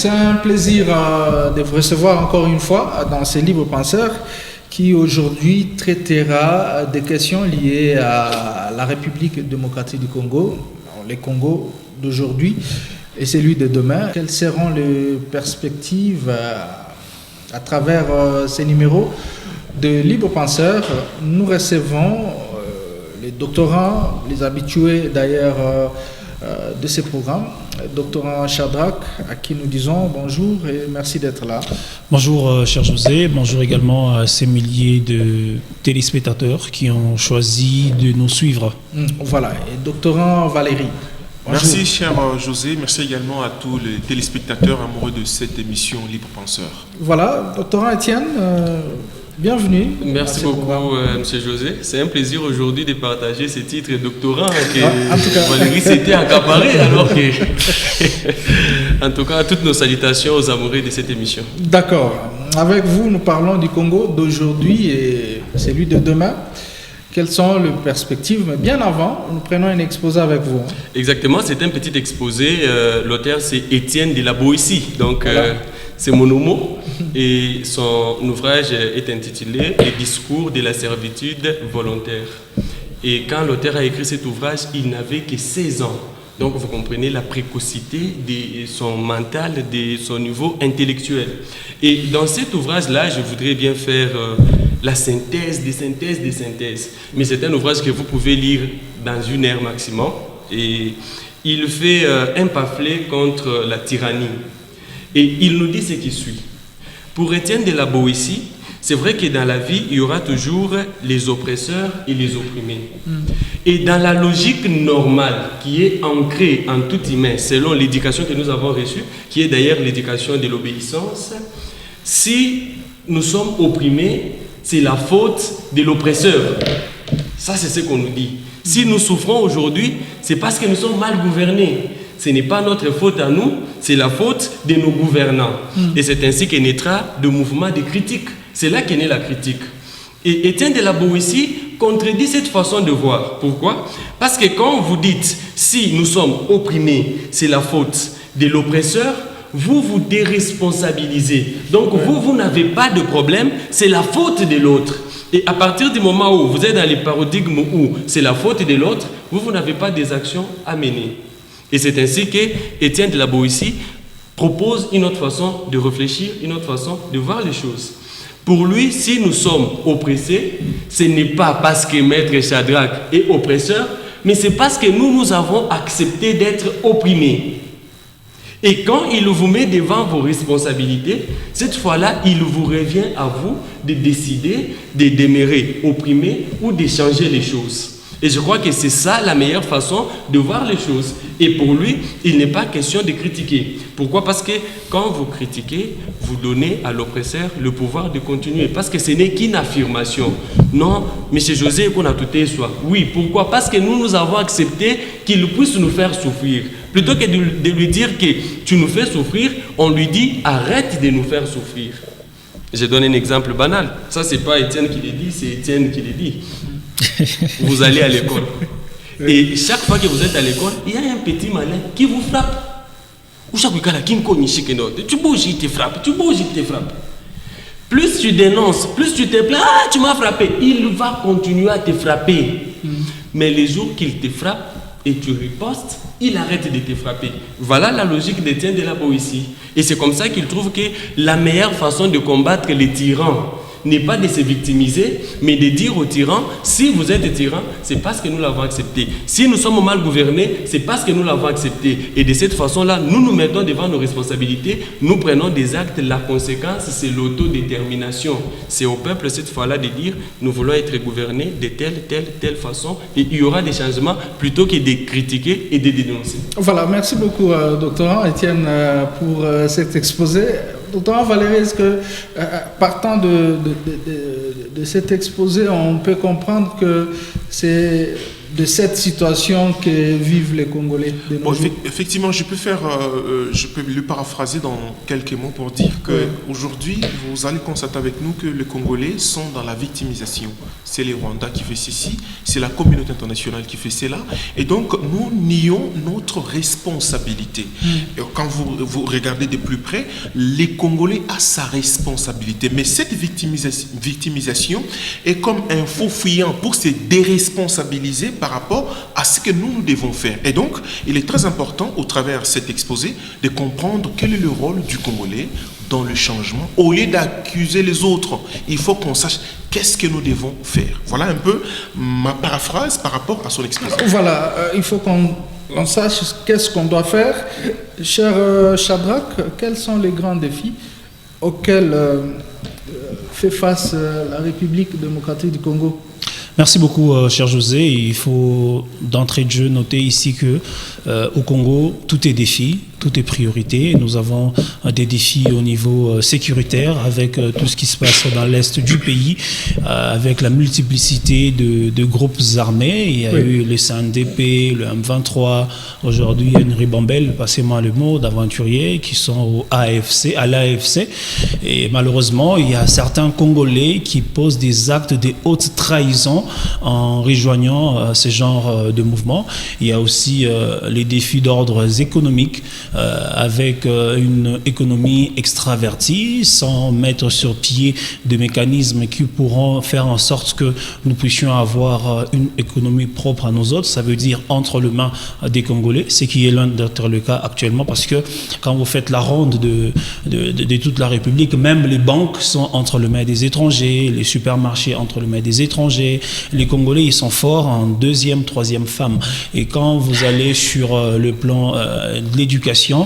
c'est un plaisir de vous recevoir encore une fois dans ces Libres Penseurs qui aujourd'hui traitera des questions liées à la République démocratique du Congo, les Congos d'aujourd'hui et celui de demain. Quelles seront les perspectives à travers ces numéros de Libres Penseurs? Nous recevons les doctorants, les habitués d'ailleurs de ces programmes. Doctorant Shadrach, à qui nous disons bonjour et merci d'être là. Bonjour cher José, bonjour également à ces milliers de téléspectateurs qui ont choisi de nous suivre. Voilà, et doctorant Valérie. Bonjour. Merci cher José, merci également à tous les téléspectateurs amoureux de cette émission Libre Penseur. Voilà, doctorant Étienne, bienvenue. Merci beaucoup, monsieur José. C'est un plaisir aujourd'hui de partager ce titre doctorant que en tout cas. Valérie s'était accaparé alors que... En tout cas, toutes nos salutations aux amoureux de cette émission. D'accord. Avec vous, nous parlons du Congo d'aujourd'hui et celui de demain. Quelles sont les perspectives? Mais bien avant, nous prenons un exposé avec vous. Exactement, c'est un petit exposé. L'auteur, c'est Étienne de la Boétie. Donc, voilà. C'est mon homo. Et son ouvrage est intitulé « Les discours de la servitude volontaire ». Et quand l'auteur a écrit cet ouvrage, il n'avait que 16 ans. Donc, vous comprenez la précocité de son mental, de son niveau intellectuel. Et dans cet ouvrage-là, je voudrais bien faire la synthèse des synthèses des synthèses. Mais c'est un ouvrage que vous pouvez lire dans 1 heure maximum. Et il fait un pamphlet contre la tyrannie. Et il nous dit ce qui suit. Pour Étienne de la Boétie, c'est vrai que dans la vie, il y aura toujours les oppresseurs et les opprimés. Et dans la logique normale qui est ancrée en tout humain, selon l'éducation que nous avons reçue, qui est d'ailleurs l'éducation de l'obéissance, si nous sommes opprimés, c'est la faute de l'oppresseur. Ça, c'est ce qu'on nous dit. Si nous souffrons aujourd'hui, c'est parce que nous sommes mal gouvernés. Ce n'est pas notre faute à nous, c'est la faute de nos gouvernants. Et c'est ainsi que naîtra le mouvement de critique. C'est là qu'est née la critique. Et Étienne de la Boétie contredit cette façon de voir. Pourquoi? Parce que quand vous dites, si nous sommes opprimés, c'est la faute de l'oppresseur, vous vous déresponsabilisez. Donc vous n'avez pas de problème, c'est la faute de l'autre. Et à partir du moment où vous êtes dans les paradigmes où c'est la faute de l'autre, vous n'avez pas des actions à mener. Et c'est ainsi que Étienne de la Boétie propose une autre façon de réfléchir, une autre façon de voir les choses. Pour lui, si nous sommes oppressés, ce n'est pas parce que Maître Shadrach est oppresseur, mais c'est parce que nous avons accepté d'être opprimés. Et quand il vous met devant vos responsabilités, cette fois-là, il vous revient à vous de décider de demeurer opprimé ou de changer les choses. Et je crois que c'est ça la meilleure façon de voir les choses. Et pour lui, il n'est pas question de critiquer. Pourquoi? Parce que quand vous critiquez, vous donnez à l'oppresseur le pouvoir de continuer. Parce que ce n'est qu'une affirmation. Non, M. José, qu'on a tout soit. Oui, pourquoi? Parce que nous avons accepté qu'il puisse nous faire souffrir. Plutôt que de lui dire que tu nous fais souffrir, on lui dit arrête de nous faire souffrir. Je donne un exemple banal. Ça, ce n'est pas Étienne qui le dit, c'est Étienne qui le dit. Vous allez à l'école. Et chaque fois que vous êtes à l'école, il y a un petit malin qui vous frappe. Tu bouges, il te frappe. Tu bouges, il te frappe. Plus tu dénonces, plus tu te plains, ah, tu m'as frappé. Il va continuer à te frapper. Mais les jours qu'il te frappe et tu ripostes, il arrête de te frapper. Voilà la logique d'Étienne de la Boétie. Et c'est comme ça qu'il trouve que la meilleure façon de combattre les tyrans n'est pas de se victimiser, mais de dire aux tyrans, si vous êtes tyran, c'est parce que nous l'avons accepté. Si nous sommes mal gouvernés, c'est parce que nous l'avons accepté. Et de cette façon-là, nous nous mettons devant nos responsabilités, nous prenons des actes, la conséquence, c'est l'autodétermination. C'est au peuple cette fois-là de dire, nous voulons être gouvernés de telle façon, et il y aura des changements plutôt que de critiquer et de dénoncer. Voilà, merci beaucoup, doctorant Étienne, pour cet exposé. Docteur Valérie, est-ce que, partant de cet exposé, on peut comprendre que c'est de cette situation que vivent les Congolais de nos jours. Effectivement, je peux le paraphraser dans quelques mots pour dire qu'aujourd'hui, vous allez constater avec nous que les Congolais sont dans la victimisation. C'est les Rwandais qui fait ceci, c'est la communauté internationale qui fait cela, et donc nous nions notre responsabilité. Et quand vous regardez de plus près, les Congolais ont sa responsabilité, mais cette victimisation est comme un faux fuyant pour se déresponsabiliser par rapport à ce que nous devons faire. Et donc, il est très important, au travers de cet exposé, de comprendre quel est le rôle du Congolais dans le changement. Au lieu d'accuser les autres, il faut qu'on sache qu'est-ce que nous devons faire. Voilà un peu ma paraphrase par rapport à son exposé. Voilà, il faut qu'on sache qu'est-ce qu'on doit faire. Cher Shadrach, quels sont les grands défis auxquels fait face la République démocratique du Congo? Merci beaucoup, cher José. Il faut d'entrée de jeu noter ici que au Congo, tout est défi, tout est priorité. Nous avons des défis au niveau sécuritaire avec tout ce qui se passe dans l'est du pays, avec la multiplicité de groupes armés. Il y a eu le CNDP, le M23, aujourd'hui il y a une ribambelle, passez-moi le mot, d'aventuriers qui sont à l'AFC. Et malheureusement, il y a certains Congolais qui posent des actes de haute trahison en rejoignant ce genre de mouvement. Il y a aussi les défis d'ordre économique, avec une économie extravertie, sans mettre sur pied des mécanismes qui pourront faire en sorte que nous puissions avoir une économie propre à nous autres. Ça veut dire entre les mains des Congolais, ce qui est loin d'être le cas actuellement, parce que quand vous faites la ronde de toute la République, même les banques sont entre les mains des étrangers, les supermarchés entre les mains des étrangers. Les Congolais, ils sont forts en deuxième, troisième femme. Et quand vous allez sur le plan de l'éducation,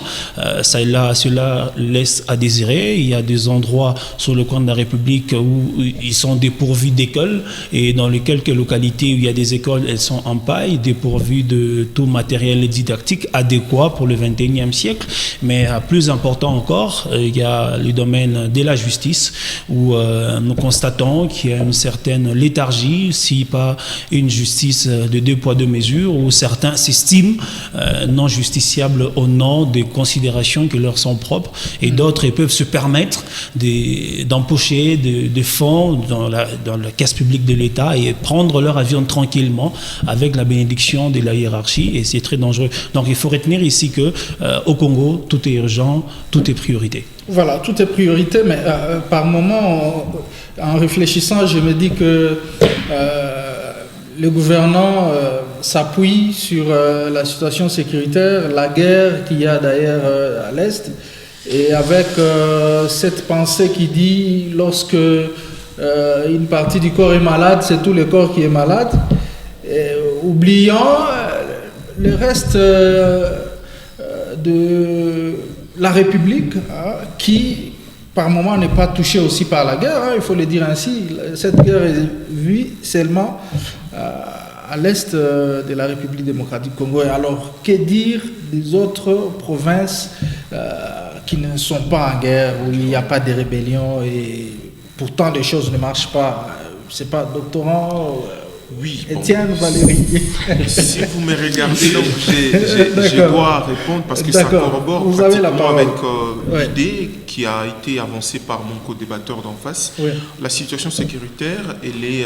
cela laisse à désirer. Il y a des endroits sur le coin de la République où ils sont dépourvus d'écoles, et dans les quelques localités où il y a des écoles, elles sont en paille, dépourvues de tout matériel didactique adéquat pour le 21e siècle. Mais plus important encore, il y a le domaine de la justice, où nous constatons qu'il y a une certaine léthargie, si pas une justice de deux poids deux mesures, où certains s'estiment non justiciables au nom des considérations qui leur sont propres, et d'autres peuvent se permettre d'empocher des fonds dans la caisse publique de l'État et prendre leur avion tranquillement avec la bénédiction de la hiérarchie, et c'est très dangereux. Donc il faut retenir ici que au Congo, tout est urgent, tout est priorité. Voilà, tout est priorité, mais par moment, en réfléchissant, je me dis que le gouvernement s'appuie sur la situation sécuritaire, la guerre qu'il y a d'ailleurs à l'Est, et avec cette pensée qui dit lorsque une partie du corps est malade, c'est tout le corps qui est malade, oubliant le reste de la République, qui par moment n'est pas touchée aussi par la guerre, il faut le dire ainsi. Cette guerre est vue seulement à l'est de la République démocratique du Congo. Et alors, que dire des autres provinces qui ne sont pas en guerre, où il n'y a pas de rébellion, et pourtant les choses ne marchent pas? C'est pas doctorant. Oui, Étienne, Valérie. Si vous me regardez, donc je dois répondre parce que ça corrobore vous avez la parole. Avec l'idée qui a été avancée par mon co-débatteur d'en face. Oui. La situation sécuritaire, elle est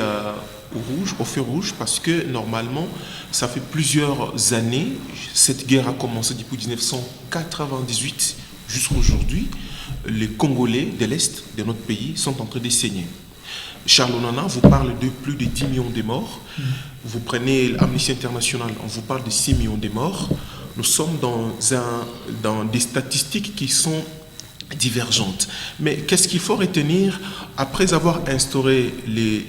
au feu rouge, parce que normalement, ça fait plusieurs années, cette guerre a commencé depuis 1998 jusqu'à aujourd'hui. Les Congolais de l'Est de notre pays sont en train de saigner. Charles Onana vous parle de plus de 10 millions de morts. Vous prenez l'Amnesty International, on vous parle de 6 millions de morts. Nous sommes dans des statistiques qui sont divergentes. Mais qu'est-ce qu'il faut retenir après avoir instauré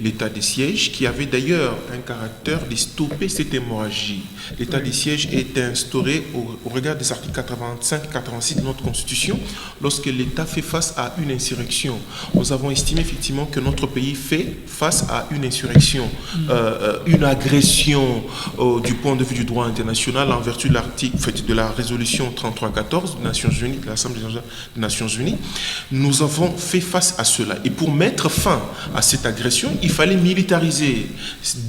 l'état de siège, qui avait d'ailleurs un caractère de stopper cette hémorragie? L'état de siège est instauré au regard des articles 85-86 de notre Constitution lorsque l'État fait face à une insurrection. Nous avons estimé effectivement que notre pays fait face à une insurrection, une agression du point de vue du droit international en vertu de l'article de la résolution 3314 des Nations Unies, de l'Assemblée des Nations Unies, nous avons fait face à cela. Et pour mettre fin à cette agression, il fallait militariser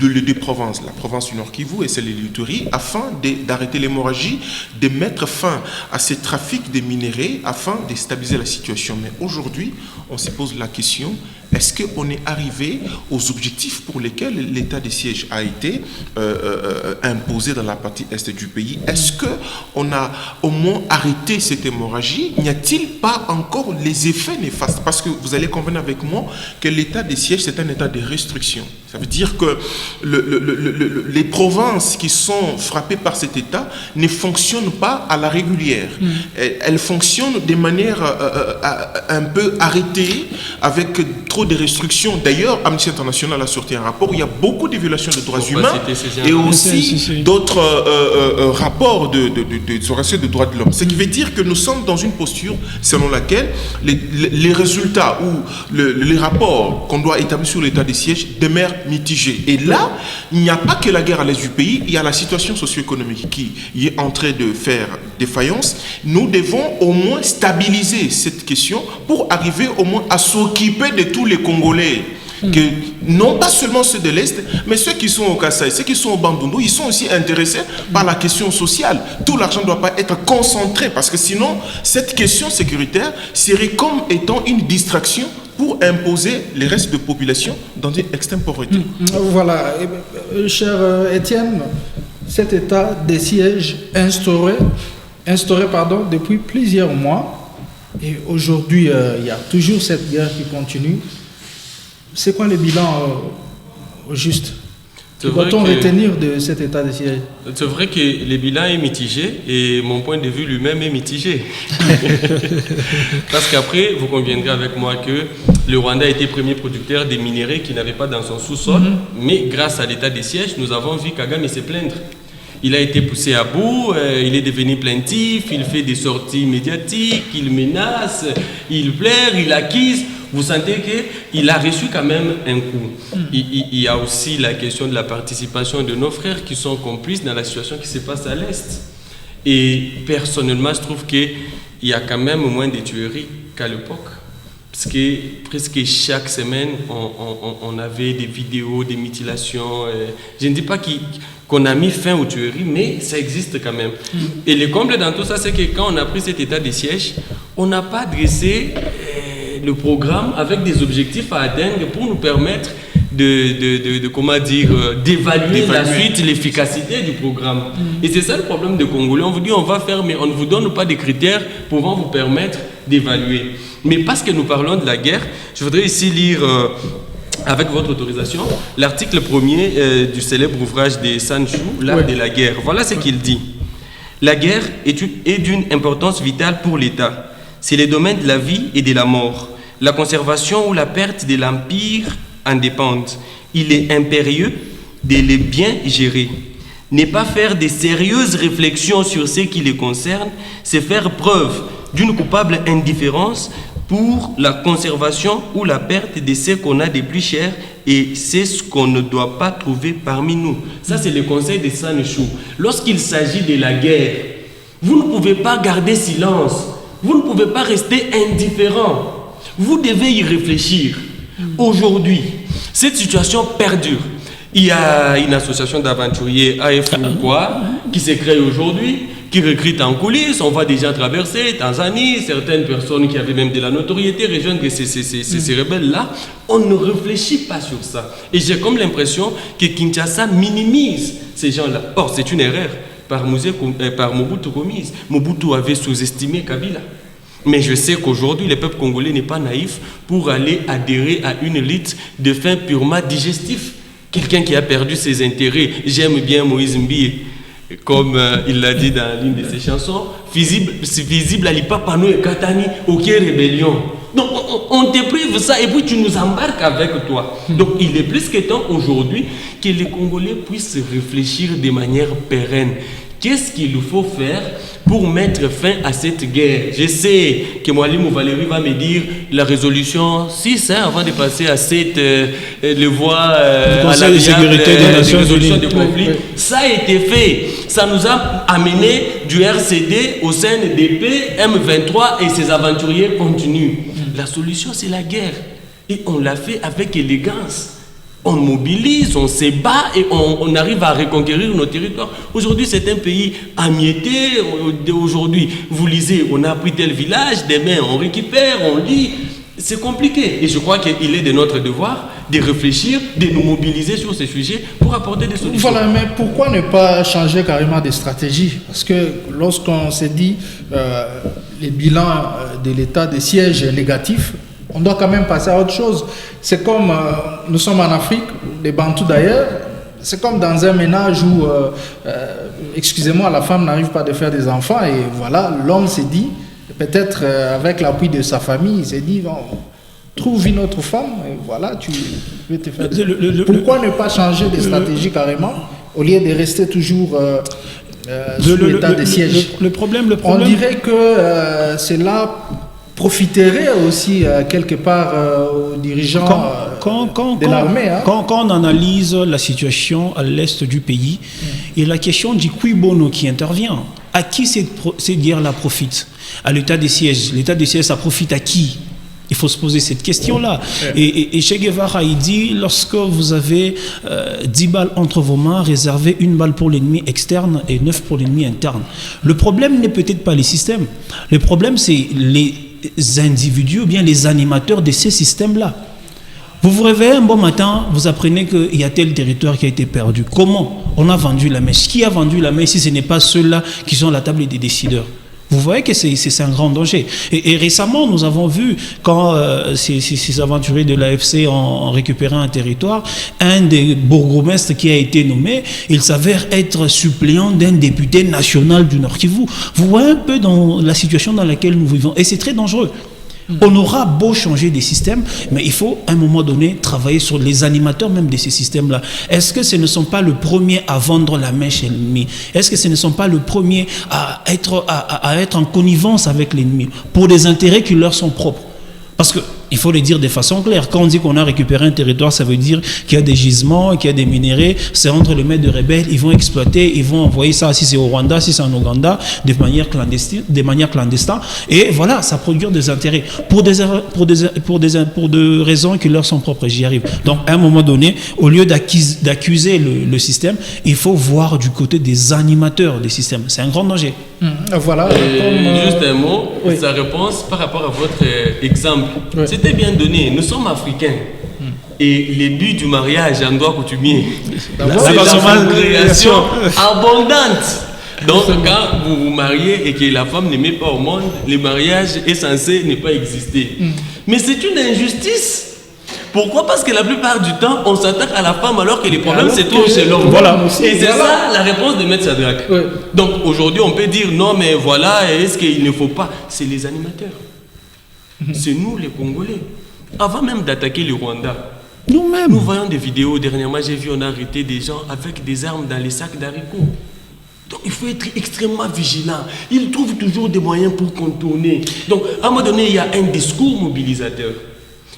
les deux provinces, la province du Nord Kivu et celle de l'Ituri, afin d'arrêter l'hémorragie, de mettre fin à ces trafics de minéraux, afin de stabiliser la situation. Mais aujourd'hui, on se pose la question, est-ce qu'on est arrivé aux objectifs pour lesquels l'état de siège a été imposé dans la partie est du pays? Est-ce qu'on a au moins arrêté cette hémorragie? N'y a-t-il pas encore les effets néfastes? Parce que vous allez convenir avec moi que l'état de siège, c'est un état de restriction. Ça veut dire que les provinces qui sont frappées par cet état ne fonctionnent pas à la régulière. Elles fonctionnent de manière un peu arrêtée, avec trop de restrictions. D'ailleurs, Amnesty International a sorti un rapport où il y a beaucoup de violations de droits humains et aussi d'autres rapports d'organisation de droits de l'homme. Ce qui veut dire que nous sommes dans une posture selon laquelle les résultats ou les rapports qu'on doit établir sur l'état des sièges demeurent mitigés. Et là, il n'y a pas que la guerre à l'est du pays, il y a la situation socio-économique qui est en train de faire défaillance. Nous devons au moins stabiliser cette question pour arriver au moins à s'occuper de tous les Congolais. Que, non pas seulement ceux de l'Est, mais ceux qui sont au Kasaï, ceux qui sont au Bandundu, ils sont aussi intéressés par la question sociale. Tout l'argent ne doit pas être concentré, parce que sinon, cette question sécuritaire serait comme étant une distraction pour imposer les restes de population dans une extrême pauvreté. Voilà, cher Étienne, cet état de siège instauré depuis plusieurs mois, et aujourd'hui, il y a toujours cette guerre qui continue. C'est quoi le bilan au juste? Doit-on retenir de cet état de siège? C'est vrai que le bilan est mitigé et mon point de vue lui-même est mitigé. Parce qu'après, vous conviendrez avec moi que le Rwanda était premier producteur des minéraux qu'il n'avait pas dans son sous-sol, mais grâce à l'état de siège, nous avons vu Kagame se plaindre. Il a été poussé à bout, il est devenu plaintif, il fait des sorties médiatiques, il menace, il plaire, il accuse. Vous sentez qu'il a reçu quand même un coup. Il y a aussi la question de la participation de nos frères qui sont complices dans la situation qui se passe à l'Est. Et personnellement, je trouve qu'il y a quand même moins de tueries qu'à l'époque. Parce que presque chaque semaine, on avait des vidéos, des mutilations. Je ne dis pas qu'on a mis fin aux tueries, mais ça existe quand même. Et le comble dans tout ça, c'est que quand on a pris cet état de siège, on n'a pas dressé le programme avec des objectifs à atteindre pour nous permettre d'évaluer la suite, l'efficacité du programme. Et c'est ça le problème des Congolais. On vous dit on va faire, mais on ne vous donne pas des critères pouvant vous permettre d'évaluer. Mais parce que nous parlons de la guerre, je voudrais ici lire, avec votre autorisation, l'article 1er du célèbre ouvrage de Sun Tzu, L'art de la guerre. Voilà ce qu'il dit. La guerre est d'une importance vitale pour l'État. C'est le domaine de la vie et de la mort. La conservation ou la perte de l'empire en dépendent. Il est impérieux de les bien gérer. Ne pas faire de sérieuses réflexions sur ce qui les concerne, c'est faire preuve d'une coupable indifférence pour la conservation ou la perte de ce qu'on a de plus cher, et c'est ce qu'on ne doit pas trouver parmi nous. Ça, c'est le conseil de Sun Tzu. Lorsqu'il s'agit de la guerre, vous ne pouvez pas garder silence. Vous ne pouvez pas rester indifférent. Vous devez y réfléchir. Aujourd'hui, cette situation perdure. Il y a une association d'aventuriers AF quoi, qui s'est créée aujourd'hui, qui recrute en coulisses. On va déjà traverser Tanzanie, certaines personnes qui avaient même de la notoriété rejoindre ces rebelles-là. On ne réfléchit pas sur ça. Et j'ai comme l'impression que Kinshasa minimise ces gens-là. Or, c'est une erreur par Mobutu commise. Mobutu avait sous-estimé Kabila. Mais je sais qu'aujourd'hui, le peuple congolais n'est pas naïf pour aller adhérer à une élite de fin purement digestif. Quelqu'un qui a perdu ses intérêts. J'aime bien Moïse Mbie, comme il l'a dit dans l'une de ses chansons, c'est visible à l'Ipapano et Katani, ok rébellion. Donc on te prive ça et puis tu nous embarques avec toi. Donc il est plus que temps aujourd'hui que les Congolais puissent réfléchir de manière pérenne. qu'est-ce qu'il faut faire pour mettre fin à cette guerre? Je sais que Moualim ou Valérie va me dire la résolution 6, avant de passer à 7, le voix à la sécurité des Nations résolution Unies. des conflits. Ça a été fait. Ça nous a amené du RCD au CNDP, M23 et ses aventuriers continuent. La solution, c'est la guerre. Et on l'a fait avec élégance. On mobilise, on se bat et on arrive à reconquérir nos territoires. Aujourd'hui, c'est un pays amieté. Aujourd'hui, vous lisez, on a pris tel village, demain on récupère, on lit. C'est compliqué. Et je crois qu'il est de notre devoir de réfléchir, de nous mobiliser sur ces sujets pour apporter des solutions. Voilà, mais pourquoi ne pas changer carrément de stratégie? Parce que lorsqu'on s'est dit les bilans de l'état de siège négatifs, on doit quand même passer à autre chose. C'est comme, nous sommes en Afrique, les Bantous d'ailleurs, c'est comme dans un ménage où, excusez-moi, la femme n'arrive pas à faire des enfants et voilà, l'homme s'est dit, peut-être avec l'appui de sa famille, il s'est dit, bon, trouve une autre femme et voilà, tu peux te faire... Pourquoi ne pas changer de stratégie carrément au lieu de rester toujours sous l'état de siège? Le problème... On dirait que cela profiterait aussi quelque part aux dirigeants de l'armée. Quand on analyse la situation à l'est du pays, et la question du cui bono qui intervient, à qui cette guerre-là profite? À l'état de siège. L'état de siège, ça profite à qui? Il faut se poser cette question-là. Et Che Guevara, il dit, lorsque vous avez 10 balles entre vos mains, réservez une balle pour l'ennemi externe et 9 pour l'ennemi interne. Le problème n'est peut-être pas les systèmes. Le problème, c'est les individus ou bien les animateurs de ces systèmes-là. Vous vous réveillez un bon matin, vous apprenez qu'il y a tel territoire qui a été perdu. Comment? On a vendu la mèche. Qui a vendu la mèche si ce n'est pas ceux-là qui sont à la table des décideurs? Vous voyez que c'est un grand danger. Et récemment, nous avons vu, quand ces aventuriers de l'AFC ont récupéré un territoire, un des bourgmestres qui a été nommé, il s'avère être suppléant d'un député national du Nord Kivu. Vous voyez un peu dans la situation dans laquelle nous vivons. Et c'est très dangereux. On aura beau changer des systèmes, mais il faut à un moment donné travailler sur les animateurs même de ces systèmes-là. Est-ce que ce ne sont pas le premier à vendre la mèche ennemie? Est-ce que ce ne sont pas le premier à être en connivence avec l'ennemi pour des intérêts qui leur sont propres? Parce qu'il faut le dire de façon claire. Quand on dit qu'on a récupéré un territoire, ça veut dire qu'il y a des gisements, qu'il y a des minéraux. C'est entre les mains de rebelles. Ils vont exploiter, ils vont envoyer ça, si c'est au Rwanda, si c'est en Ouganda, de manière clandestine. Et voilà, ça produit des intérêts pour des raisons qui leur sont propres. J'y arrive. Donc, à un moment donné, au lieu d'accuser le système, il faut voir du côté des animateurs des systèmes. C'est un grand danger. Voilà. Juste un mot, sa réponse par rapport à votre exemple. Oui. C'était bien donné. Nous sommes africains. Et les buts du mariage en droit coutumier, c'est la création abondante. Donc, quand vous vous mariez et que la femme ne met pas au monde, le mariage est censé ne pas exister. Mais c'est une injustice. Pourquoi? Parce que la plupart du temps, on s'attaque à la femme alors que les problèmes se trouvent chez l'homme. Voilà. Et c'est ça la réponse de Maître Sadrak. Oui. Donc aujourd'hui, on peut dire non, mais voilà, est-ce qu'il ne faut pas? C'est les animateurs. C'est nous les Congolais. Avant même d'attaquer le Rwanda, nous-mêmes. Nous voyons des vidéos. Dernièrement, j'ai vu on a arrêté des gens avec des armes dans les sacs d'haricots. Donc il faut être extrêmement vigilant. Ils trouvent toujours des moyens pour contourner. Donc à un moment donné, il y a un discours mobilisateur.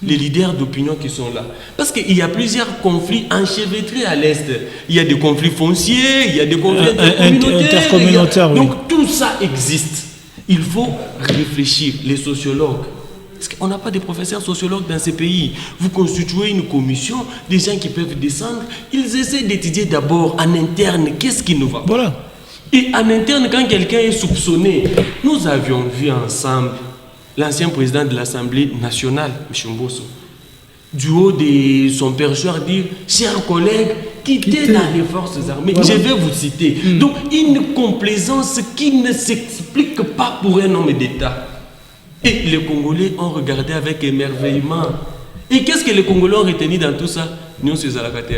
Les leaders d'opinion qui sont là. Parce qu'il y a plusieurs conflits enchevêtrés à l'Est. Il y a des conflits fonciers, il y a des conflits intercommunautaires. Oui. Donc tout ça existe. Il faut réfléchir, les sociologues. Parce qu'on n'a pas de professeurs sociologues dans ces pays. Vous constituez une commission, des gens qui peuvent descendre. Ils essaient d'étudier d'abord en interne qu'est-ce qui ne va pas. Voilà. Et en interne, quand quelqu'un est soupçonné, nous avions vu ensemble l'ancien président de l'Assemblée nationale, M. Mbosso, du haut de son perchoir, dire « Chers collègues, quittez dans les forces armées. Voilà. Je vais vous citer. Donc, une complaisance qui ne s'explique pas pour un homme d'État. Et les Congolais ont regardé avec émerveillement. Et qu'est-ce que les Congolais ont retenu dans tout ça? Nous, c'est à la traité.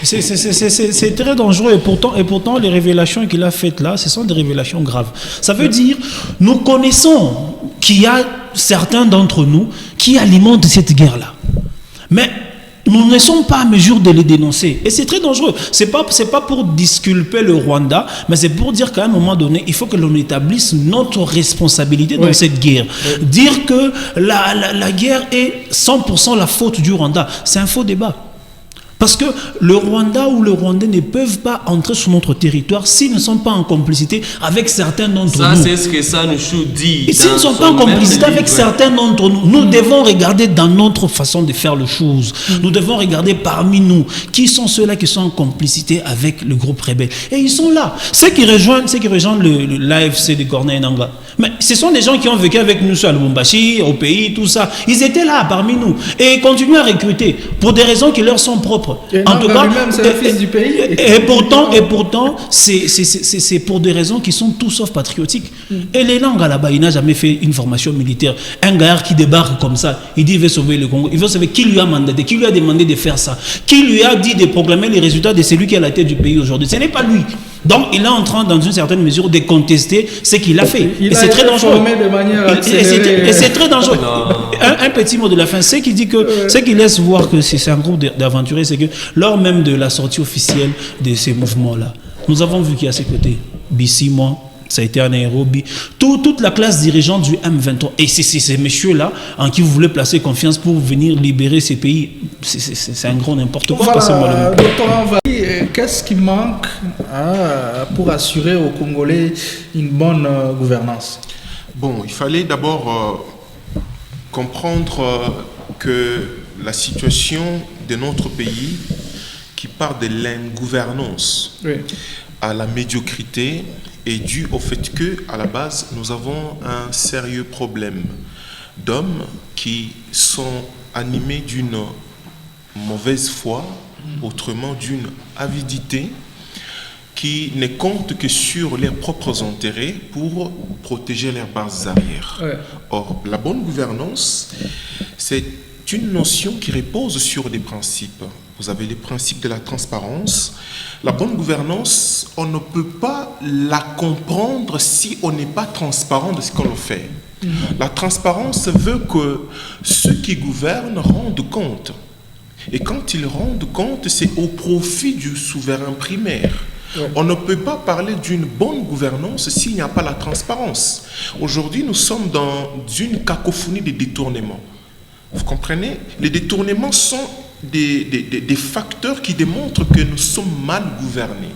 C'est très dangereux. Et pourtant, les révélations qu'il a faites là, ce sont des révélations graves. Ça veut dire, nous connaissons qu'il y a certains d'entre nous qui alimentent cette guerre-là. Mais nous ne sont pas à mesure de les dénoncer. Et c'est très dangereux. C'est pas pour disculper le Rwanda, mais c'est pour dire qu'à un moment donné, il faut que l'on établisse notre responsabilité dans cette guerre. Dire que la guerre est 100% la faute du Rwanda, c'est un faux débat. Parce que le Rwanda ou le Rwandais ne peuvent pas entrer sur notre territoire s'ils ne sont pas en complicité avec certains d'entre nous. Ça, c'est ce que Sanouchou dit. Et s'ils ne sont pas en complicité avec certains d'entre nous, nous devons regarder dans notre façon de faire les choses. Nous devons regarder parmi nous qui sont ceux-là qui sont en complicité avec le groupe rebelle. Et ils sont là. Ceux qui rejoignent l'AFC de Corneille Nangaa. Mais ce sont des gens qui ont vécu avec nous à Lubumbashi, au pays, tout ça. Ils étaient là parmi nous. Et ils continuent à recruter pour des raisons qui leur sont propres. En tout cas, c'est le fils du pays. Et pourtant, c'est pour des raisons qui sont tout sauf patriotiques. Et les Nangaa là-bas, il n'a jamais fait une formation militaire. Un gars qui débarque comme ça, il dit qu'il veut sauver le Congo. Il veut savoir qui lui a mandaté, qui lui a demandé de faire ça, qui lui a dit de proclamer les résultats de celui qui est à la tête du pays aujourd'hui. Ce n'est pas lui. Donc, il est en train, dans une certaine mesure, de contester ce qu'il a fait. Et c'est très dangereux. Et c'est très dangereux. Un petit mot de la fin. Ce qui laisse voir que c'est un groupe d'aventuriers, c'est que lors même de la sortie officielle de ces mouvements-là, nous avons vu qu'il y a à ses côtés, Bissimo, ça a été à Nairobi, toute la classe dirigeante du M23. Et c'est ces messieurs-là en qui vous voulez placer confiance pour venir libérer ces pays. C'est un gros n'importe quoi. Voilà, docteur Envali, qu'est-ce qui manque pour assurer aux Congolais une bonne gouvernance? Bon, il fallait d'abord comprendre que la situation de notre pays, qui part de l'ingouvernance à la médiocrité, est due au fait que, à la base, nous avons un sérieux problème d'hommes qui sont animés d'une mauvaise foi, autrement d'une avidité, qui ne comptent que sur leurs propres intérêts pour protéger leurs bases arrières. Or, la bonne gouvernance, c'est une notion qui repose sur des principes. Vous avez les principes de la transparence. La bonne gouvernance, on ne peut pas la comprendre si on n'est pas transparent de ce qu'on fait. La transparence veut que ceux qui gouvernent rendent compte. Et quand ils rendent compte, c'est au profit du souverain primaire. On ne peut pas parler d'une bonne gouvernance s'il n'y a pas la transparence. Aujourd'hui, nous sommes dans une cacophonie de détournements. Vous comprenez? Les détournements sont des facteurs qui démontrent que nous sommes mal gouvernés.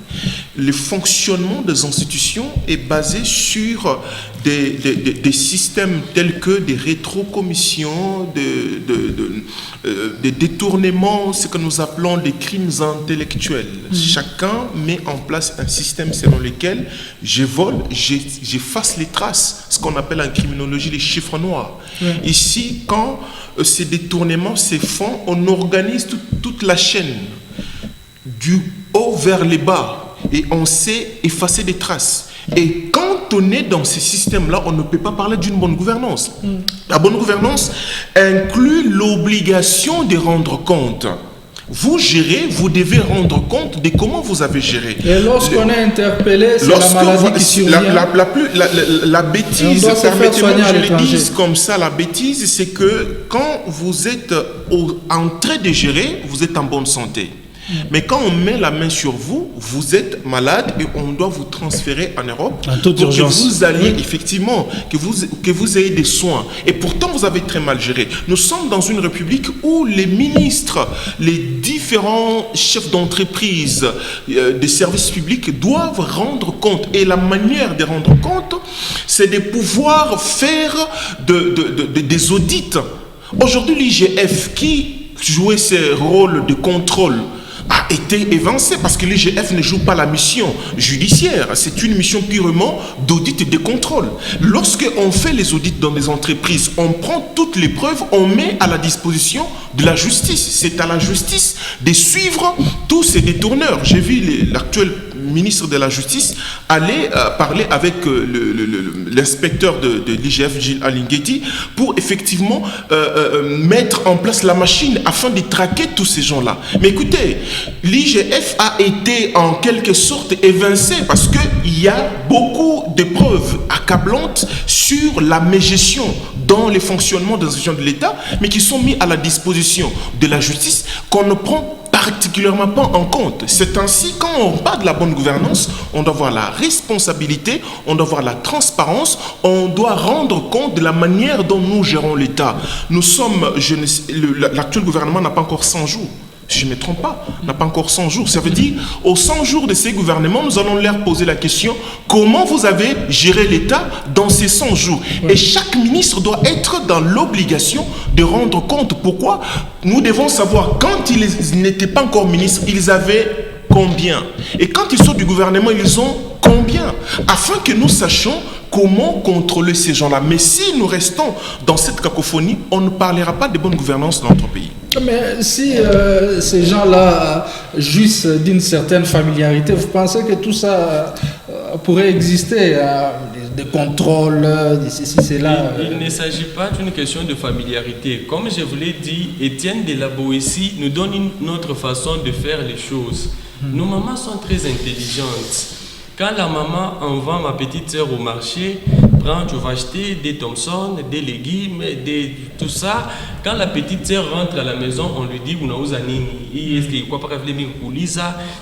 Le fonctionnement des institutions est basé sur des systèmes tels que des rétrocommissions, des détournements, ce que nous appelons des crimes intellectuels. Chacun met en place un système selon lequel je vole, j'efface les traces, ce qu'on appelle en criminologie les chiffres noirs. Ici, quand ces détournements se font, on organise toute la chaîne du haut vers le bas et on sait effacer des traces. Et quand on est dans ces systèmes-là, on ne peut pas parler d'une bonne gouvernance. La bonne gouvernance inclut l'obligation de rendre compte. Vous gérez, vous devez rendre compte de comment vous avez géré. Et lorsqu'on est interpellé, c'est la maladie qui survient. La bêtise, permettez-moi que je le dise comme ça, la bêtise, c'est que quand vous êtes en train de gérer, vous êtes en bonne santé. Mais quand on met la main sur vous, vous êtes malade et on doit vous transférer en Europe pour que vous alliez effectivement, que vous ayez des soins. Et pourtant, vous avez très mal géré. Nous sommes dans une république où les ministres, les différents chefs d'entreprise, des services publics doivent rendre compte. Et la manière de rendre compte, c'est de pouvoir faire des audits. Aujourd'hui, l'IGF qui jouait ce rôle de contrôle a été évincé parce que l'IGF ne joue pas la mission judiciaire. C'est une mission purement d'audit et de contrôle. Lorsqu'on fait les audits dans les entreprises, on prend toutes les preuves, on met à la disposition de la justice. C'est à la justice de suivre tous ces détourneurs. J'ai vu l'actuel ministre de la Justice allait parler avec l'inspecteur de l'IGF, Gilles Alinghetti, pour effectivement mettre en place la machine afin de traquer tous ces gens-là. Mais écoutez, l'IGF a été en quelque sorte évincé parce qu'il y a beaucoup de preuves accablantes sur la mégestion dans les fonctionnements des institutions de l'État, mais qui sont mis à la disposition de la justice qu'on ne prend particulièrement pas en compte. C'est ainsi, quand on parle de la bonne gouvernance, on doit voir la responsabilité, on doit voir la transparence, on doit rendre compte de la manière dont nous gérons l'État. Nous sommes, l'actuel gouvernement n'a pas encore 100 jours. Si je ne me trompe pas, n'a pas encore 100 jours. Ça veut dire, aux 100 jours de ces gouvernements, nous allons leur poser la question, comment vous avez géré l'État dans ces 100 jours? Et chaque ministre doit être dans l'obligation de rendre compte. Pourquoi? Nous devons savoir, quand ils n'étaient pas encore ministres, ils avaient combien? Et quand ils sortent du gouvernement, ils ont combien? Afin que nous sachions comment contrôler ces gens-là. Mais si nous restons dans cette cacophonie, on ne parlera pas de bonne gouvernance dans notre pays. Mais si ces gens-là jouissent d'une certaine familiarité, vous pensez que tout ça pourrait exister, des contrôles, de ceci, cela? Il ne s'agit pas d'une question de familiarité. Comme je vous l'ai dit, Étienne de la Boétie nous donne une autre façon de faire les choses. Nos mamans sont très intelligentes. Quand la maman envoie ma petite sœur au marché, tu vas acheter des Thompson, des légumes, tout ça. Quand la petite sœur rentre à la maison, on lui dit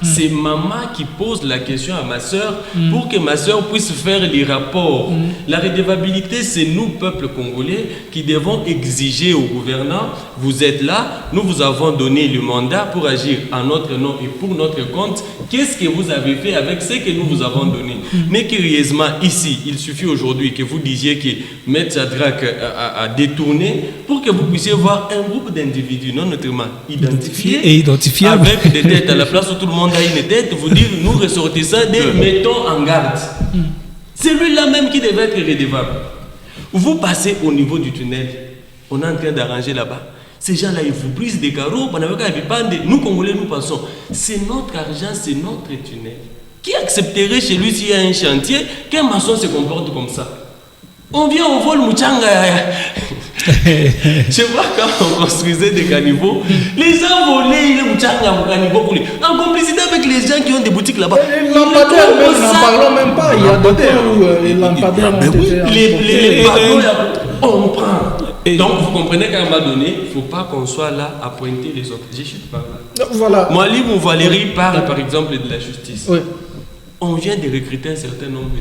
c'est maman qui pose la question à ma sœur pour que ma sœur puisse faire les rapports. La redevabilité, c'est nous, peuple congolais, qui devons exiger aux gouvernants, vous êtes là, nous vous avons donné le mandat pour agir en notre nom et pour notre compte. Qu'est-ce que vous avez fait avec ce que nous vous avons donné? Mais curieusement, ici, il suffit aujourd'hui que vous disiez que Maître Shadrack a détourné pour que vous puissiez voir un groupe d'individus non notamment identifiés et identifiables avec des têtes à la place où tout le monde a une tête, vous dire nous ressortissons des mettons en garde. C'est lui-là même qui devait être redevable. Vous passez au niveau du tunnel, on est en train d'arranger là-bas. Ces gens-là, ils vous brisent des carreaux. Nous, Congolais, nous pensons, c'est notre argent, c'est notre tunnel. Qui accepterait chez lui s'il y a un chantier qu'un maçon se comporte comme ça? On vient, on vole Mouchanga. Je vois quand on construisait des caniveaux, les gens volaient les Mouchanga au caniveau en complicité avec les gens qui ont des boutiques là-bas. Les lampadaires, n'en parlons même pas. Il y a des temps où les lampadaires ont été... Les bateaux, on prend. Donc vous comprenez qu'à un moment donné, il ne faut pas qu'on soit là à pointer les autres. Je chute par là. Voilà. Moi, ou Valérie parle par exemple de la justice. Oui. On vient de recruter un certain nombre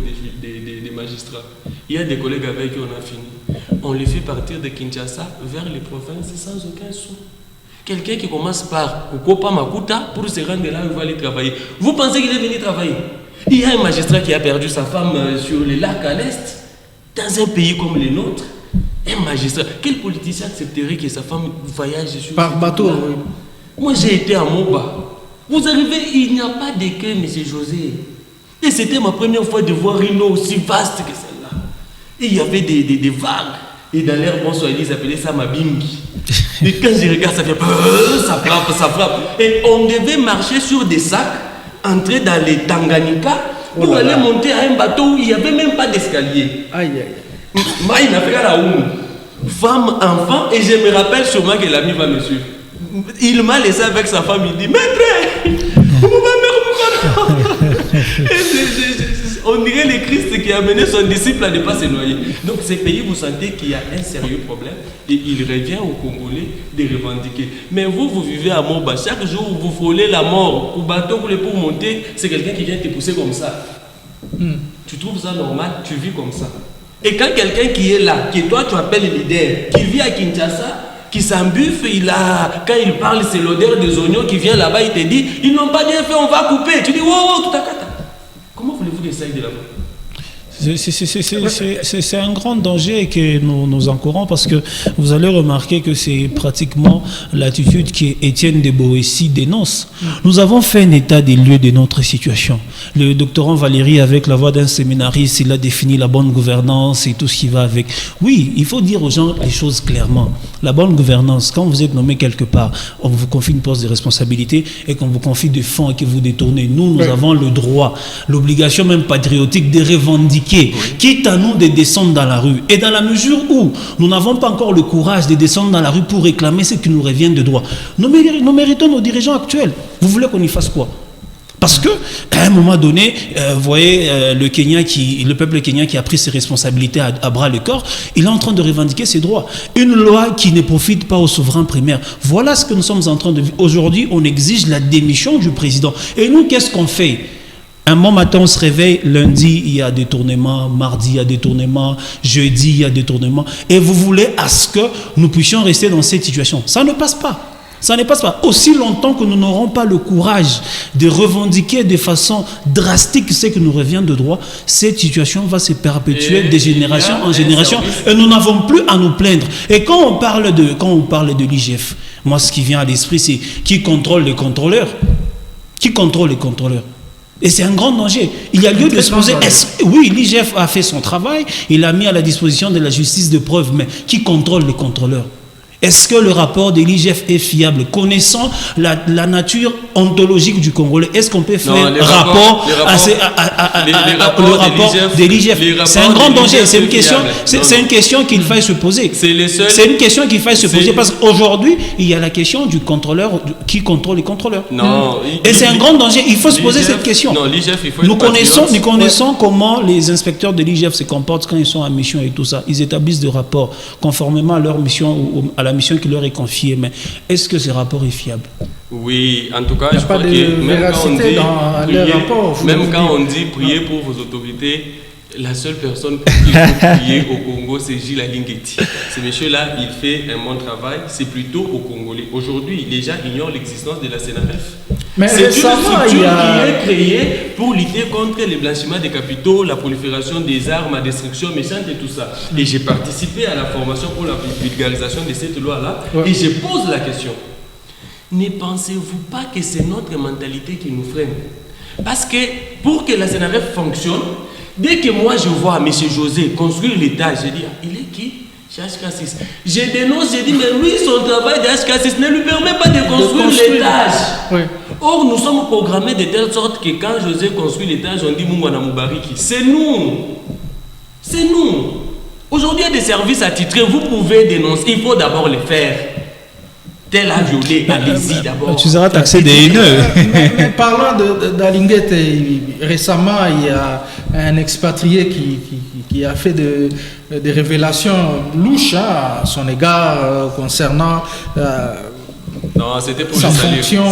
de magistrats. Il y a des collègues avec qui on a fini. On les fait partir de Kinshasa vers les provinces sans aucun sou. Quelqu'un qui commence par Kokopa Makuta pour se rendre là où il va aller travailler. Vous pensez qu'il est venu travailler? Il y a un magistrat qui a perdu sa femme sur les lacs à l'Est, dans un pays comme le nôtre. Un magistrat, quel politicien accepterait que sa femme voyage sur par bateau? Oui. Moi j'ai été à Moba. Vous arrivez, il n'y a pas d'écueil, M. José. Et c'était ma première fois de voir une eau aussi vaste que celle-là. Et il y avait des vagues. Et dans l'air bonsoir, ils appelaient ça ma bingi. Et quand je regarde, ça fait ça frappe. Et on devait marcher sur des sacs, entrer dans les Tanganyika pour aller monter à un bateau où il n'y avait même pas d'escalier. Aïe, aïe. Moi, il n'a fait qu'à la houle. Femme, enfant, et je me rappelle sûrement que l'ami va me suivre. Il m'a laissé avec sa femme, il dit, maître, on dirait le Christ qui a amené son disciple à ne pas se noyer. Donc ces pays, vous sentez qu'il y a un sérieux problème et il revient aux Congolais de revendiquer. Mais vous vivez à Moba, chaque jour vous frôlez la mort. Au bateau pour monter, c'est quelqu'un qui vient te pousser comme ça. Tu trouves ça normal? Tu vis comme ça. Et quand quelqu'un qui est là, que toi tu appelles le leader, qui vit à Kinshasa, qui s'embuffe, quand il parle, c'est l'odeur des oignons qui vient là-bas, il te dit, ils n'ont pas bien fait, on va couper. Tu dis, wow, tout à fait. Comment voulez-vous que ça aille de là-bas? C'est un grand danger que nous encourons parce que vous allez remarquer que c'est pratiquement l'attitude qu'Étienne de Boétie dénonce. Nous avons fait un état des lieux de notre situation. Le doctorant Valéry, avec la voix d'un séminariste, il a défini la bonne gouvernance et tout ce qui va avec. Oui, il faut dire aux gens les choses clairement. La bonne gouvernance, quand vous êtes nommé quelque part, on vous confie une poste de responsabilité et qu'on vous confie des fonds et que vous détournez, nous avons le droit, l'obligation même patriotique de revendiquer, quitte à nous de descendre dans la rue. Et dans la mesure où nous n'avons pas encore le courage de descendre dans la rue pour réclamer ce qui nous revient de droit, nous méritons nos dirigeants actuels. Vous voulez qu'on y fasse quoi? Parce que à un moment donné, vous voyez, le peuple kenyan qui a pris ses responsabilités à bras le corps, il est en train de revendiquer ses droits. Une loi qui ne profite pas aux souverains primaires. Voilà ce que nous sommes en train de vivre. Aujourd'hui, on exige la démission du président. Et nous, qu'est-ce qu'on fait? Un bon matin, on se réveille, lundi, il y a détournement, mardi, il y a détournement, jeudi, il y a détournement. Et vous voulez à ce que nous puissions rester dans cette situation. Ça ne passe pas. Ça ne passe pas. Aussi longtemps que nous n'aurons pas le courage de revendiquer de façon drastique ce qui nous revient de droit, cette situation va se perpétuer de génération en génération et nous n'avons plus à nous plaindre. Et quand on parle de l'IGF, moi ce qui vient à l'esprit c'est qui contrôle les contrôleurs? Qui contrôle les contrôleurs? Et c'est un grand danger. Il y a lieu de se poser. Oui, l'IGF a fait son travail, il a mis à la disposition de la justice de preuves, mais qui contrôle les contrôleurs? Est-ce que le rapport de l'IGF est fiable? Connaissant la nature ontologique du Congolais, est-ce qu'on peut faire un rapport de l'IGF? C'est un grand danger. C'est une question qu'il faille se poser. C'est une question qu'il faille se poser parce qu'aujourd'hui, il y a la question du contrôleur qui contrôle les contrôleurs. Non. Et c'est un grand danger. Il faut se poser cette question. Non, l'IGF, il faut nous connaissons comment les inspecteurs de l'IGF se comportent quand ils sont en mission et tout ça. Ils établissent des rapports conformément à leur mission à la mission qui leur est confiée, mais est-ce que ce rapport est fiable? Oui, en tout cas, je crois que même quand on dit prier pour vos autorités, la seule personne pour qui il faut prier au Congo, c'est Gilles Alingueti. Ce monsieur-là, il fait un bon travail, c'est plutôt aux Congolais. Aujourd'hui, les gens ignorent l'existence de la CNRF. Mais c'est une structure qui est créée pour lutter contre le blanchiment des capitaux, la prolifération des armes à destruction méchante et tout ça. Et j'ai participé à la formation pour la vulgarisation de cette loi-là. Et je pose la question. Ne pensez-vous pas que c'est notre mentalité qui nous freine? Parce que pour que la CNRF fonctionne, dès que moi je vois M. José construire l'étage, je dis, il est qui? HK6. Je dénonce, je dis, mais lui, son travail de HK6 ne lui permet pas de construire l'étage. Oui. Or, nous sommes programmés de telle sorte que quand José construit l'étage, on dit Mungwana Moubariki. C'est nous. C'est nous. Aujourd'hui, il y a des services attitrés, vous pouvez dénoncer. Il faut d'abord les faire. Tel a violé, allez-y d'abord. Tu seras taxé des haineux. Parlant d'Alinguet, récemment, il y a un expatrié qui a fait des révélations louches à son égard concernant non, c'était pour sa fonction.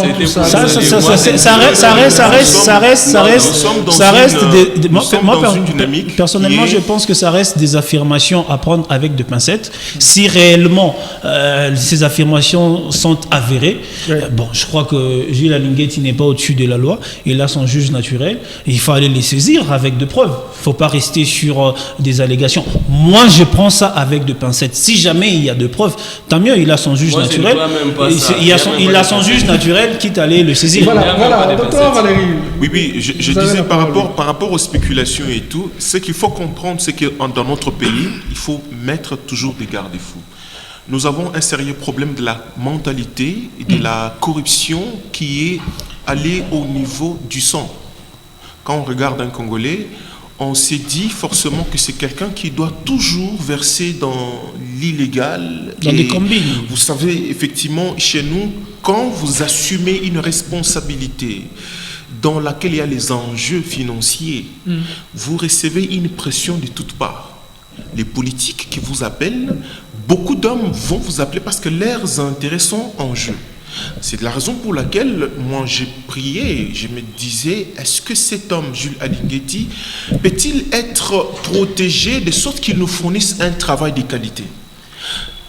Personnellement, je pense que ça reste des affirmations à prendre avec de pincettes. Si réellement ces affirmations sont avérées, bon, je crois que Gilles Alingueti n'est pas au-dessus de la loi. Il a son juge naturel. Il faut aller les saisir avec de preuves. Il ne faut pas rester sur des allégations. Moi, je prends ça avec de pincettes. Si jamais il y a de preuves, tant mieux, il a son juge naturel. Il a son juge naturel, quitte à aller le saisir. Voilà, docteur Valéry. Oui, je disais par rapport aux spéculations et tout, ce qu'il faut comprendre, c'est que dans notre pays, il faut mettre toujours des garde-fous. Nous avons un sérieux problème de la mentalité et de la corruption qui est allée au niveau du sang. Quand on regarde un Congolais, on s'est dit forcément que c'est quelqu'un qui doit toujours verser dans l'illégal. Dans des combines. Vous savez, effectivement, chez nous, quand vous assumez une responsabilité dans laquelle il y a les enjeux financiers, vous recevez une pression de toutes parts. Les politiques qui vous appellent, beaucoup d'hommes vont vous appeler parce que leurs intérêts sont en jeu. C'est la raison pour laquelle moi j'ai prié, je me disais, est-ce que cet homme, Jules Alingueti, peut-il être protégé de sorte qu'il nous fournisse un travail de qualité?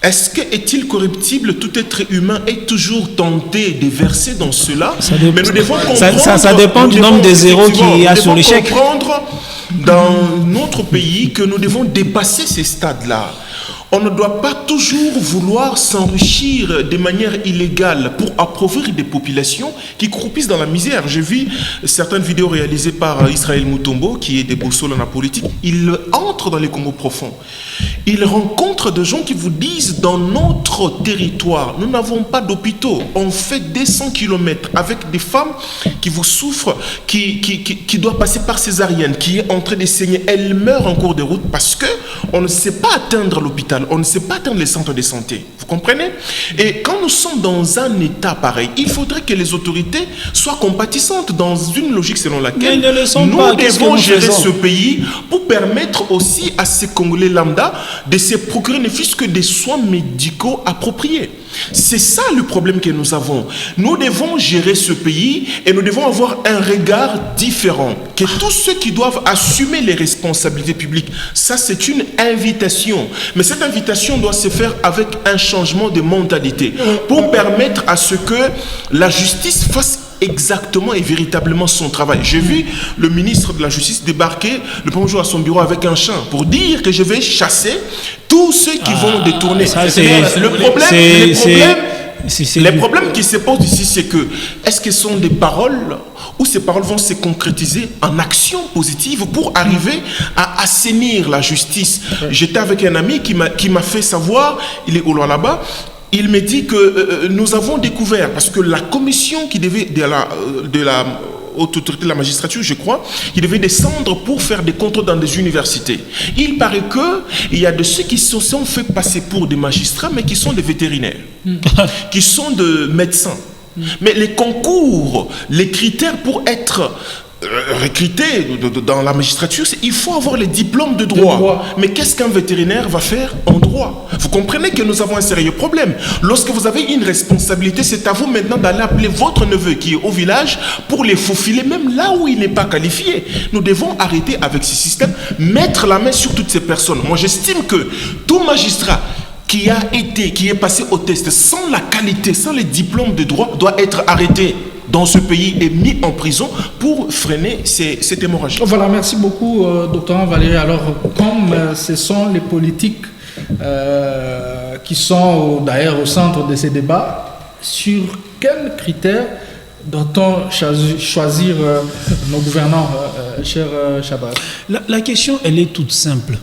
Est-il corruptible? Tout être humain est toujours tenté de verser dans cela. Ça dépend du nombre de zéros qu'il y a sur l'échec. dans notre pays que nous devons dépasser ces stades-là. On ne doit pas toujours vouloir s'enrichir de manière illégale pour appauvrir des populations qui croupissent dans la misère. J'ai vu certaines vidéos réalisées par Israël Mutombo, qui est des boussoles en la politique. Il entre dans les Congo profonds. Il rencontre des gens qui vous disent, dans notre territoire, nous n'avons pas d'hôpitaux. On fait 200 km avec des femmes qui vous souffrent, qui doivent passer par césarienne, qui est en train de saigner. Elle meurt en cours de route parce qu'on ne sait pas atteindre l'hôpital. On ne sait pas atteindre les centres de santé. Vous comprenez? Et quand nous sommes dans un état pareil, il faudrait que les autorités soient compatissantes dans une logique selon laquelle nous devons gérer ce pays pour permettre aussi à ces Congolais lambda de se procurer ne fût-ce que des soins médicaux appropriés. C'est ça le problème que nous avons. Nous devons gérer ce pays et nous devons avoir un regard différent. Que tous ceux qui doivent assumer les responsabilités publiques, ça c'est une invitation. Mais cette invitation doit se faire avec un changement de mentalité pour permettre à ce que la justice fasse exactement et véritablement son travail. J'ai vu le ministre de la Justice débarquer le premier jour à son bureau avec un chien pour dire que je vais chasser tous ceux qui vont détourner. Le problème qui se pose ici, c'est que est-ce que ce sont des paroles ou ces paroles vont se concrétiser en actions positives pour arriver à assainir la justice? J'étais avec un ami qui m'a fait savoir, il est au loin là-bas. Il me dit que nous avons découvert, parce que la commission qui devait de la haute autorité de la magistrature, je crois, qui devait descendre pour faire des contrôles dans des universités. Il paraît qu'il y a de ceux qui se sont fait passer pour des magistrats, mais qui sont des vétérinaires, qui sont des médecins. Mais les concours, les critères pour être recruté dans la magistrature, il faut avoir les diplômes de droit. Mais qu'est-ce qu'un vétérinaire va faire en droit? Vous comprenez que nous avons un sérieux problème. Lorsque vous avez une responsabilité, c'est à vous maintenant d'aller appeler votre neveu qui est au village pour les faufiler, même là où il n'est pas qualifié. Nous devons arrêter avec ce système, mettre la main sur toutes ces personnes. Moi, j'estime que tout magistrat qui est passé au test sans la qualité, sans les diplômes de droit, doit être arrêté dans ce pays et mis en prison pour freiner cette hémorragie. Voilà, merci beaucoup, docteur Valérie. Alors, comme ce sont les politiques qui sont d'ailleurs au centre de ces débats, sur quels critères doit-on choisir nos gouvernants, cher Chabaz? La question, elle est toute simple.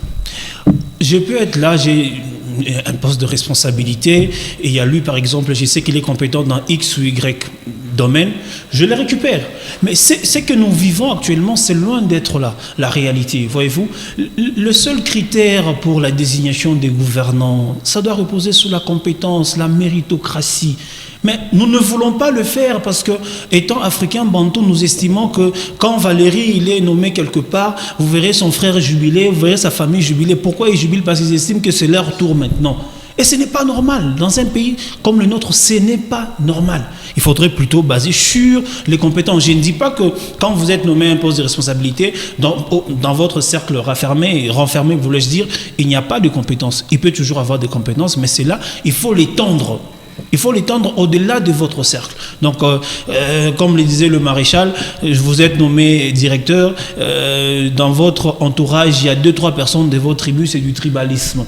Je peux être là, j'ai un poste de responsabilité, et il y a lui, par exemple, je sais qu'il est compétent dans X ou Y domaine, je les récupère. Mais c'est que nous vivons actuellement, c'est loin d'être là, la réalité. Voyez-vous, le seul critère pour la désignation des gouvernants, ça doit reposer sur la compétence, la méritocratie. Mais nous ne voulons pas le faire parce que, étant africains bantou, nous estimons que quand Valérie il est nommé quelque part, vous verrez son frère jubiler, vous verrez sa famille jubiler. Pourquoi ils jubilent? Parce qu'ils estiment que c'est leur tour maintenant. Et ce n'est pas normal. Dans un pays comme le nôtre, ce n'est pas normal. Il faudrait plutôt baser sur les compétences. Je ne dis pas que quand vous êtes nommé à un poste de responsabilité, dans votre cercle renfermé, voulais-je dire, il n'y a pas de compétences. Il peut toujours avoir des compétences, mais c'est là, il faut l'étendre. Il faut l'étendre au-delà de votre cercle. Donc, comme le disait le maréchal, vous êtes nommé directeur. Dans votre entourage, il y a 2-3 personnes de votre tribu, c'est du tribalisme.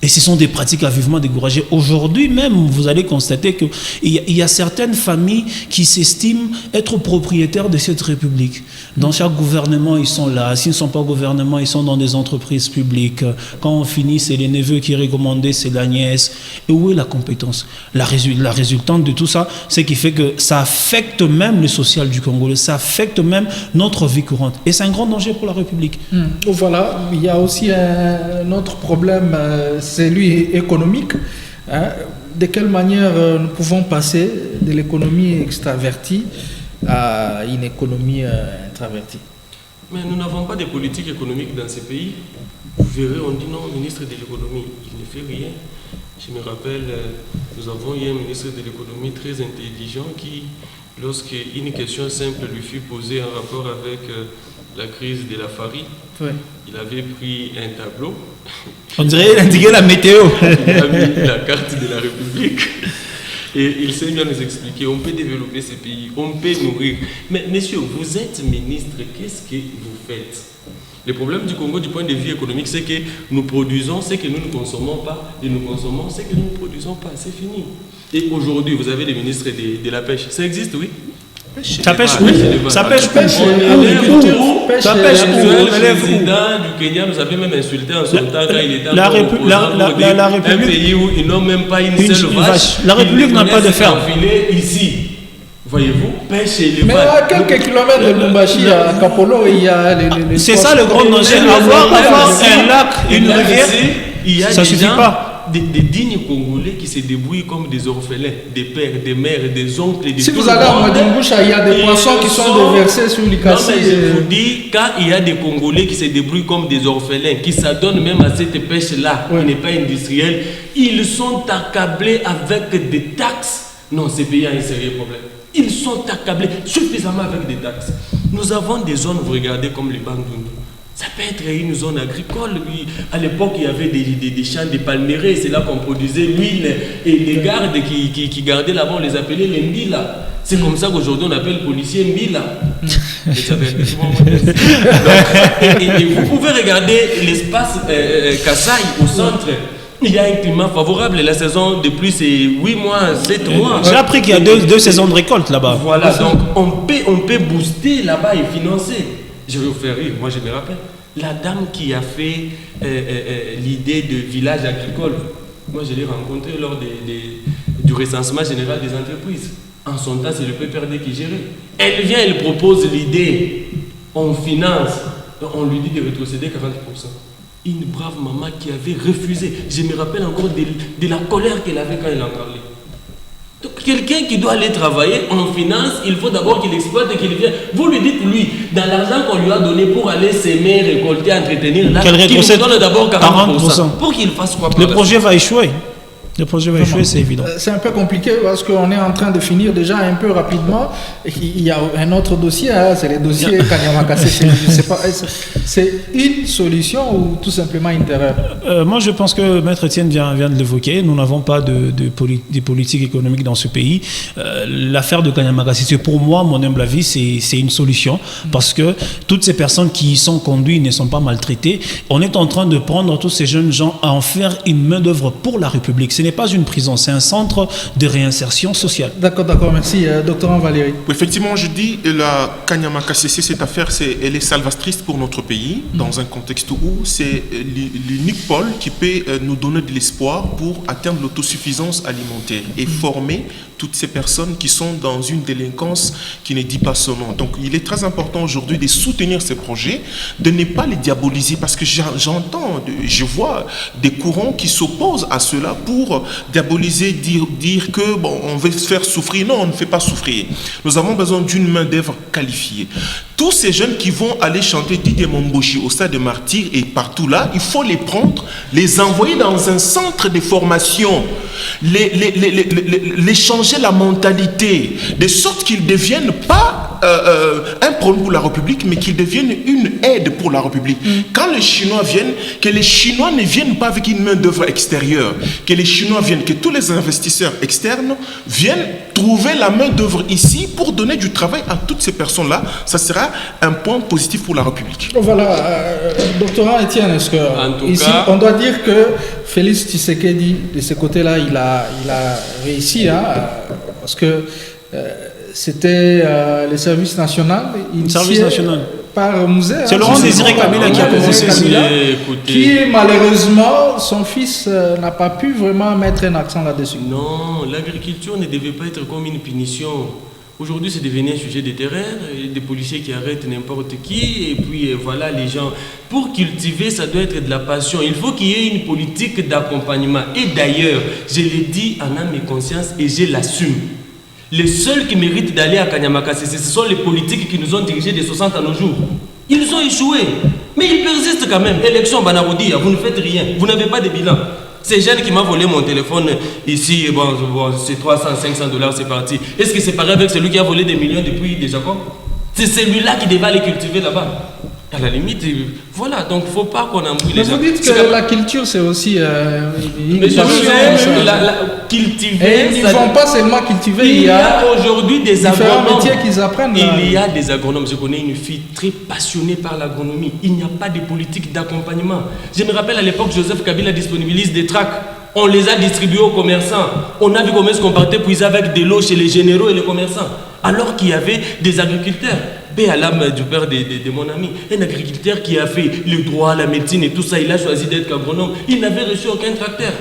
Et ce sont des pratiques à vivement décourager. Aujourd'hui même, vous allez constater qu'il y a certaines familles qui s'estiment être propriétaires de cette République. Dans chaque gouvernement, ils sont là. S'ils ne sont pas au gouvernement, ils sont dans des entreprises publiques. Quand on finit, c'est les neveux qui recommandent, c'est la nièce. Et où est la compétence? La résultante de tout ça, c'est qui fait que ça affecte même le social du Congo, ça affecte même notre vie courante. Et c'est un grand danger pour la République. Voilà, il y a aussi un autre problème, c'est lui économique. De quelle manière nous pouvons passer de l'économie extravertie à une économie introvertie? Mais nous n'avons pas de politique économique dans ces pays. Vous verrez, on dit non, ministre de l'économie, il ne fait rien. Je me rappelle, nous avons eu un ministre de l'économie très intelligent qui, lorsqu'une question simple lui fut posée en rapport avec la crise de la farine, il avait pris un tableau. On dirait indiquer la météo. Il a mis la carte de la République. Et il s'est bien nous expliquer, on peut développer ces pays, on peut nourrir. Mais messieurs, vous êtes ministre, qu'est-ce que vous faites? Le problème du Congo du point de vue économique, c'est que nous produisons ce que nous ne consommons pas et nous consommons ce que nous ne produisons pas. C'est fini. Et aujourd'hui, vous avez des ministres de la pêche. Ça existe, oui? Ça pêche où? Ça pêche où? Ça pêche où? Le président du Kenya nous avait même insulté en son temps quand il était la République, un pays où ils n'ont même pas une seule vache. La République n'a pas de ferme. Ici. Voyez-vous, pêche et les mais à quelques kilomètres de Lubumbashi, à Kapolo, il y a les c'est ça le grand danger. Avoir un lac, une rivière, ça ne suffit pas. Des dignes Congolais qui se débrouillent comme des orphelins, des pères, des mères, des oncles. Si vous allez à Madimboucha, il y a des poissons qui sont déversés sur les cassis. Non, mais je vous dis, quand il y a des Congolais qui se débrouillent comme des orphelins, qui s'adonnent même à cette pêche-là, qui n'est pas industrielle, ils sont accablés avec des taxes. Non, ces pays ont un sérieux problème. Ils sont accablés suffisamment avec des taxes. Nous avons des zones, vous regardez, comme les Bandundu. Ça peut être une zone agricole. À l'époque, il y avait des champs de palmeraie. C'est là qu'on produisait l'huile. Et les gardes qui gardaient là-bas, on les appelait les Mbila. C'est comme ça qu'aujourd'hui, on appelle policiers Mbila. Et vous pouvez regarder l'espace Kasaï au centre. Il y a un climat favorable. La saison de pluie, c'est 8 mois, 7 mois. J'ai appris qu'il y a deux saisons de récolte là-bas. Voilà, donc on peut booster là-bas et financer. Je vais vous faire rire, moi je me rappelle. La dame qui a fait l'idée de village agricole, moi je l'ai rencontrée lors du recensement général des entreprises. En son temps, c'est le PPRD qui gérait. Elle vient, elle propose l'idée, on finance, on lui dit de rétrocéder 40%. Une brave maman qui avait refusé. Je me rappelle encore de la colère qu'elle avait quand elle en parlait. Donc quelqu'un qui doit aller travailler en finance, il faut d'abord qu'il exploite et qu'il vienne. Vous lui dites, lui, dans l'argent qu'on lui a donné pour aller s'aimer, récolter, entretenir, là, qu'il nous donne d'abord 40%. Pour qu'il fasse quoi? Le projet va échouer. Le projet va échouer, c'est évident. C'est un peu compliqué parce qu'on est en train de finir déjà un peu rapidement. Il y a un autre dossier, hein, c'est le dossier Kanyamakasese. Je sais pas, c'est une solution ou tout simplement une terreur? Moi, je pense que Maître Etienne vient de l'évoquer. Nous n'avons pas de politique économique dans ce pays. L'affaire de Kanyamakasese, pour moi, mon humble avis, c'est une solution parce que toutes ces personnes qui y sont conduites ne sont pas maltraitées. On est en train de prendre tous ces jeunes gens à en faire une main-d'œuvre pour la République. Ce n'est pas une prison, c'est un centre de réinsertion sociale. D'accord, merci. Docteur Valérie. Effectivement, je dis, la Kanyamakasese, cette affaire, elle est salvatrice pour notre pays, dans un contexte où c'est l'unique pôle qui peut nous donner de l'espoir pour atteindre l'autosuffisance alimentaire et former toutes ces personnes qui sont dans une délinquance qui ne dit pas son nom. Donc, il est très important aujourd'hui de soutenir ces projets, de ne pas les diaboliser, parce que j'entends, je vois des courants qui s'opposent à cela pour diaboliser, dire que bon, on veut faire souffrir. Non, on ne fait pas souffrir. Nous avons besoin d'une main d'œuvre qualifiée. Tous ces jeunes qui vont aller chanter Didier Momboshi au stade de Martyrs et partout là, il faut les prendre, les envoyer dans un centre de formation, les changer la mentalité, de sorte qu'ils ne deviennent pas un problème pour la République, mais qu'ils deviennent une aide pour la République. Quand les Chinois viennent, que les Chinois ne viennent pas avec une main d'œuvre extérieure, que les Chinois viennent, que tous les investisseurs externes viennent trouver la main d'œuvre ici pour donner du travail à toutes ces personnes-là. Ça sera un point positif pour la République. Voilà, docteur Etienne, est-ce que ici, on doit dire que Félix Tshisekedi, de ce côté-là, il a réussi, hein, parce que c'était le service national. Par Mouzé. C'est Laurent Désiré Kabila qui a commencé qui malheureusement, son fils n'a pas pu vraiment mettre un accent là-dessus. Non, l'agriculture ne devait pas être comme une punition. Aujourd'hui, c'est devenu un sujet de terreur, des policiers qui arrêtent n'importe qui, et puis voilà, les gens. Pour cultiver, ça doit être de la passion. Il faut qu'il y ait une politique d'accompagnement. Et d'ailleurs, je l'ai dit en âme et conscience, et je l'assume. Les seuls qui méritent d'aller à Kanyamakasese, ce sont les politiques qui nous ont dirigés des 60 à nos jours. Ils ont échoué. Mais ils persistent quand même. Élection Banaboudia, vous ne faites rien. Vous n'avez pas de bilan. C'est jeune qui m'a volé mon téléphone ici, bon c'est 300, 500 $, c'est parti. Est-ce que c'est pareil avec celui qui a volé des millions depuis déjà quoi? C'est celui-là qui devait aller cultiver là-bas. À la limite, voilà, donc il ne faut pas qu'on embrouille les gens. Vous dites que la culture, c'est aussi une passion. Cultiver, et ils ne vont pas seulement cultiver. Il y a aujourd'hui des agronomes. Métiers qu'ils apprennent. Il y a des agronomes. Je connais une fille très passionnée par l'agronomie. Il n'y a pas de politique d'accompagnement. Je me rappelle à l'époque, Joseph Kabila disponibilise des tracts. On les a distribués aux commerçants. On a vu comment est-ce qu'on partait puiser avec de l'eau chez les généraux et les commerçants. Alors qu'il y avait des agriculteurs. Paix à l'âme du père de mon ami. Un agriculteur qui a fait le droit, la médecine et tout ça, il a choisi d'être agronome. Il n'avait reçu aucun tracteur.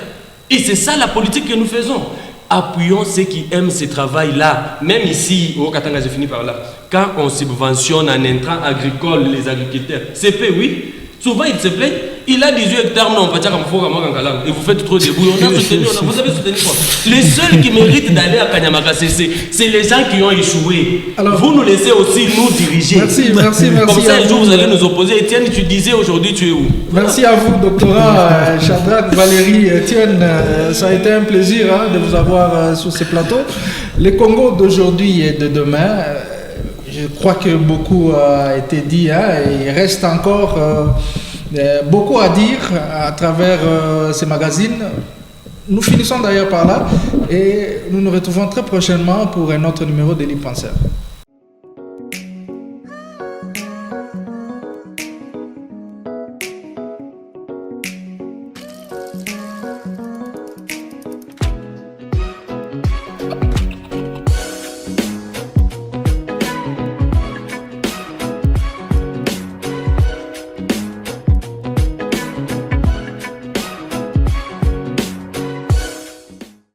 Et c'est ça la politique que nous faisons. Appuyons ceux qui aiment ce travail-là. Même ici, au Katanga, j'ai fini par là. Quand on subventionne en intrant agricole les agriculteurs, c'est fait, oui. Souvent, ils se plaignent. Il a 18 hectares, non, et vous faites trop de bruit. On a soutenu, vous avez soutenu quoi? Les seuls qui méritent d'aller à Kanyamaka, c'est les gens qui ont échoué. Alors, vous nous laissez aussi nous diriger. Merci. Comme ça, un jour, vous allez nous opposer. Étienne, tu disais aujourd'hui, tu es où? Merci à vous, doctorat Shadrach, Valérie, Étienne. Ça a été un plaisir de vous avoir sur ce plateau. Le Congo d'aujourd'hui et de demain, je crois que beaucoup a été dit. Il reste encore beaucoup à dire à travers ces magazines. Nous finissons d'ailleurs par là et nous nous retrouvons très prochainement pour un autre numéro de Libre Penseur.